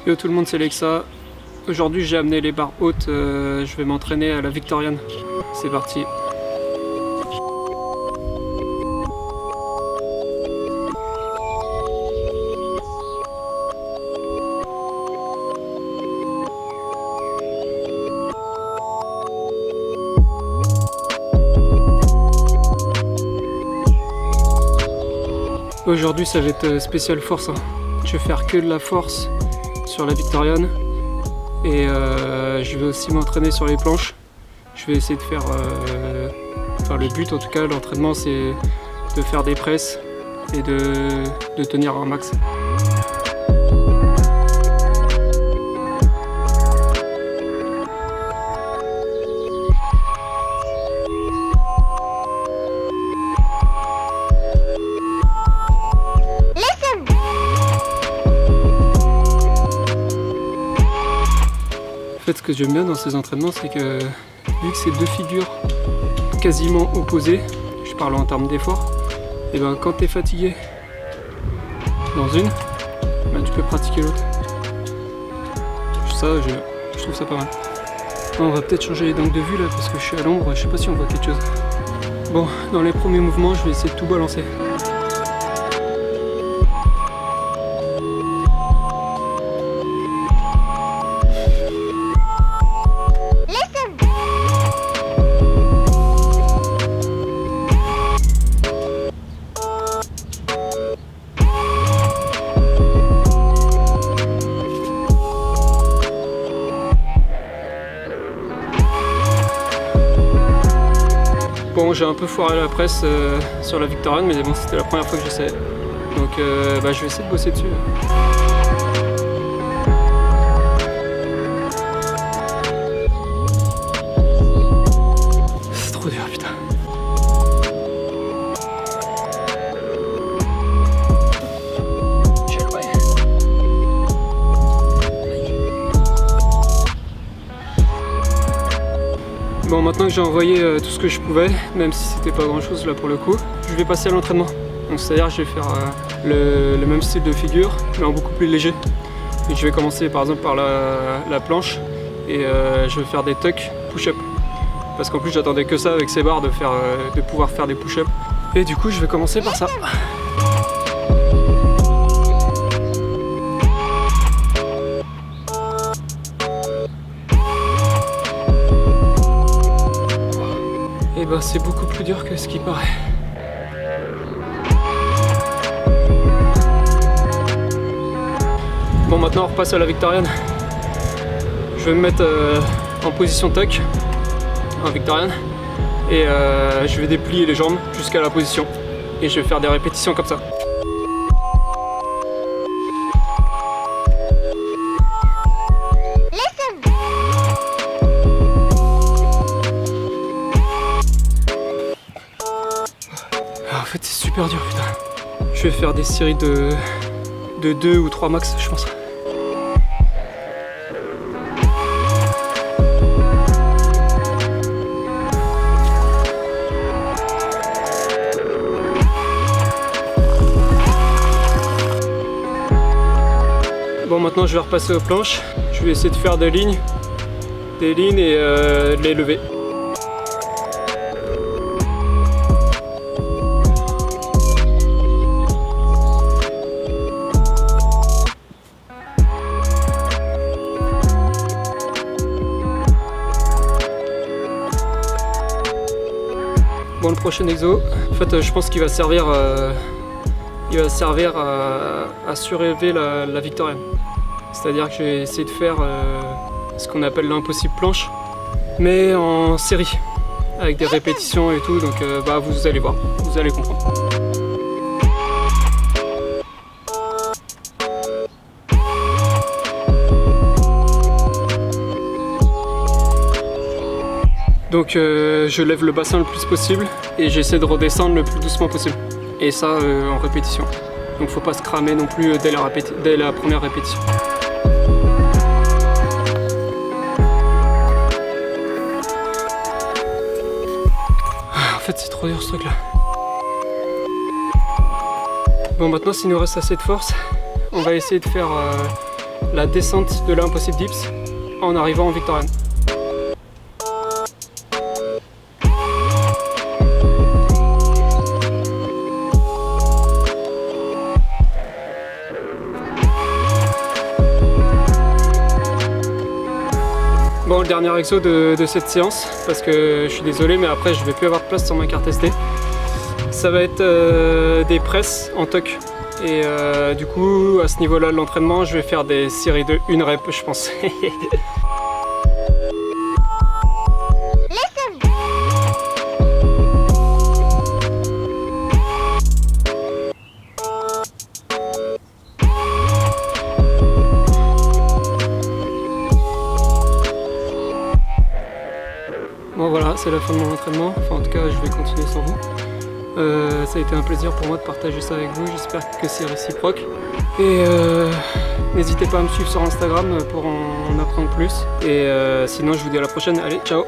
Yo tout le monde, c'est Lexa. Aujourd'hui j'ai amené les barres hautes, je vais m'entraîner à la Victoriane. C'est parti. Aujourd'hui ça va être spécial force, hein. Je vais faire que de la force sur la Victoriane et je vais aussi m'entraîner sur les planches. Je vais essayer de faire, le but en tout cas, l'entraînement c'est de faire des presses et de tenir un max. En fait, ce que j'aime bien dans ces entraînements, c'est que vu que c'est deux figures quasiment opposées, je parle en termes d'effort, et ben quand tu es fatigué dans une, ben tu peux pratiquer l'autre. Ça, je trouve ça pas mal. On va peut-être changer d'angle de vue là parce que je suis à l'ombre, je sais pas si on voit quelque chose. Bon, dans les premiers mouvements, je vais essayer de tout balancer. Bon, j'ai un peu foiré la presse sur la Victoriane, mais bon, c'était la première fois que j'essayais. Donc je vais essayer de bosser dessus. C'est trop dur, putain. Bon, maintenant que j'ai envoyé tout ce que je pouvais, même si c'était pas grand chose là pour le coup, je vais passer à l'entraînement. Donc c'est-à-dire je vais faire le même style de figure, mais en beaucoup plus léger. Et je vais commencer par exemple par la planche et je vais faire des tucks push-up. Parce qu'en plus j'attendais que ça avec ces barres de pouvoir faire des push-up. Et du coup je vais commencer par ça. Et ben c'est beaucoup plus dur que ce qui paraît. Bon, maintenant on repasse à la Victoriane. Je vais me mettre en position tuck en Victoriane et je vais déplier les jambes jusqu'à la position et je vais faire des répétitions comme ça. En fait c'est super dur, putain. Je vais faire des séries de 2 ou 3 max, je pense. Bon, maintenant je vais repasser aux planches. Je vais essayer de faire des lignes et de les lever. Bon, le prochain exo, en fait, je pense qu'il va servir, à surélever la Victoriane. C'est-à-dire que je vais essayer de faire ce qu'on appelle l'impossible planche, mais en série, avec des répétitions et tout. Donc, vous allez voir, vous allez comprendre. Donc je lève le bassin le plus possible et j'essaie de redescendre le plus doucement possible. Et ça en répétition. Donc faut pas se cramer non plus dès la première répétition. En fait c'est trop dur ce truc là. Bon, maintenant s'il nous reste assez de force, on va essayer de faire la descente de l'Impossible Dips en arrivant en Victoriane. Bon, le dernier exo de cette séance, parce que je suis désolé, mais après je vais plus avoir de place sur ma carte SD. Ça va être des presses en tuck. Et du coup, à ce niveau-là de l'entraînement, je vais faire des séries de 1 rep, je pense. Bon voilà, c'est la fin de mon entraînement. Enfin, en tout cas, je vais continuer sans vous. Ça a été un plaisir pour moi de partager ça avec vous. J'espère que c'est réciproque. Et n'hésitez pas à me suivre sur Instagram pour en apprendre plus. Et sinon, je vous dis à la prochaine. Allez, ciao!